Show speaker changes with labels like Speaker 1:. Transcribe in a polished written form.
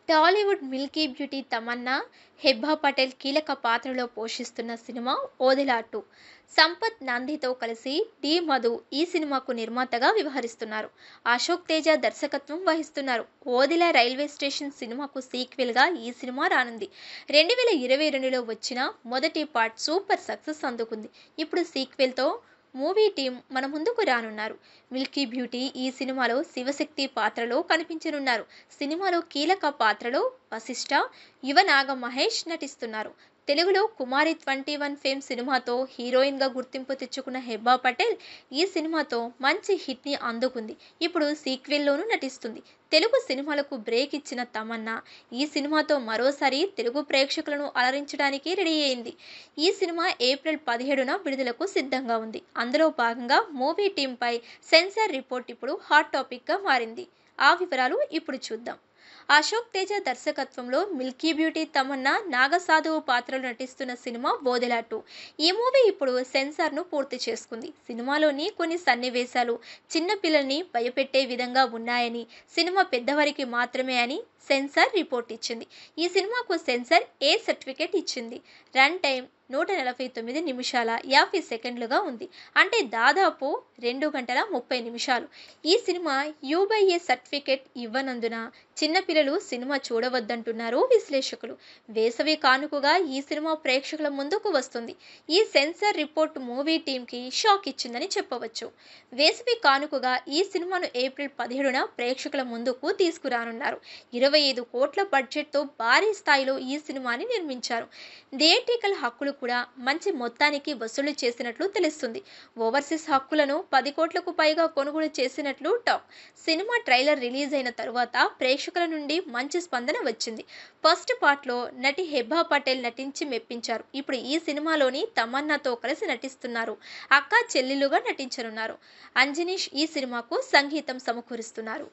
Speaker 1: Tollywood Milky beauty Tamannaah, Hebah Patel కీలక పాత్రలో పోషిస్తున్న సినిమా 'ఓదెలా 2'. సంపత్ నందితో కలిసి డి. మధు ఈ సినిమాకు నిర్మాతగా వ్యవహరిస్తున్నారు. అశోక్ తేజ దర్శకత్వం వహిస్తున్నారు. 'ఓదెలా రైల్వే స్టేషన్' సినిమాకు సీక్వెల్గా ఈ సినిమా రానుంది. 2022లో వచ్చిన మొదటి పార్ట్ సూపర్ సక్సెస్ అందుకుంది. ఇప్పుడు సీక్వెల్తో మూవీ టీం మన ముందుకు రానున్నారు. మిల్కీ బ్యూటీ ఈ సినిమాలో శివశక్తి పాత్రలో కనిపించనున్నారు. సినిమాలో కీలక పాత్రలో వశిష్ఠ, యువ నాగ మహేష్ నటిస్తున్నారు. తెలుగులో కుమారి 21 ఫేమ్ సినిమాతో హీరోయిన్గా గుర్తింపు తెచ్చుకున్న హెబ్బా పటేల్ ఈ సినిమాతో మంచి హిట్ని అందుకుంది. ఇప్పుడు సీక్వెల్లోనూ నటిస్తుంది. తెలుగు సినిమాలకు బ్రేక్ ఇచ్చిన తమన్నా ఈ సినిమాతో మరోసారి తెలుగు ప్రేక్షకులను అలరించడానికి రెడీ అయింది. ఈ సినిమా ఏప్రిల్ 17న విడుదలకు సిద్ధంగా ఉంది. అందులో భాగంగా మూవీ టీంపై సెన్సార్ రిపోర్ట్ ఇప్పుడు హాట్ టాపిక్గా మారింది. ఆ వివరాలు ఇప్పుడు చూద్దాం. అశోక్ తేజ దర్శకత్వంలో మిల్కీ బ్యూటీ తమన్నా నాగసాధువు పాత్రలో నటిస్తున్న సినిమా 'ఓదెలా 2'. ఈ మూవీ ఇప్పుడు సెన్సార్ను పూర్తి చేసుకుంది. సినిమాలోని కొన్ని సన్నివేశాలు చిన్నపిల్లల్ని భయపెట్టే విధంగా ఉన్నాయని, సినిమా పెద్దవారికి మాత్రమే అని సెన్సార్ రిపోర్ట్ ఇచ్చింది. ఈ సినిమాకు సెన్సార్ ఏ సర్టిఫికేట్ ఇచ్చింది. రన్ టైం 149 నిమిషాల 50 సెకండ్లుగా ఉంది. అంటే దాదాపు 2 గంటల 30 నిమిషాలు. ఈ సినిమా యూబైఏ సర్టిఫికేట్ ఇవ్వనందున చిన్నపిల్లలు సినిమా చూడవద్దంటున్నారు విశ్లేషకులు. వేసవి కానుకగా ఈ సినిమా ప్రేక్షకుల ముందుకు వస్తుంది. ఈ సెన్సార్ రిపోర్ట్ మూవీ టీంకి షాక్ ఇచ్చిందని చెప్పవచ్చు. వేసవి కానుకగా ఈ సినిమాను ఏప్రిల్ 17న ప్రేక్షకుల ముందుకు తీసుకురానున్నారు. 25 కోట్ల బడ్జెట్తో భారీ స్థాయిలో ఈ సినిమాని నిర్మించారు. థియేట్రికల్ హక్కులు కూడా మంచి మొత్తానికి వసూలు చేసినట్లు తెలుస్తుంది. ఓవర్సీస్ హక్కులను 10 కోట్లకు పైగా కొనుగోలు చేసినట్లు టాక్. సినిమా ట్రైలర్ రిలీజ్ అయిన తరువాత ప్రేక్షకుల నుండి మంచి స్పందన వచ్చింది. ఫస్ట్ పార్ట్లో నటి హెబ్బా పటేల్ నటించి మెప్పించారు. ఇప్పుడు ఈ సినిమాలోని తమన్నాతో కలిసి నటిస్తున్నారు. అక్కా చెల్లెలుగా నటించనున్నారు. అంజనీష్ ఈ సినిమాకు సంగీతం సమకూరుస్తున్నారు.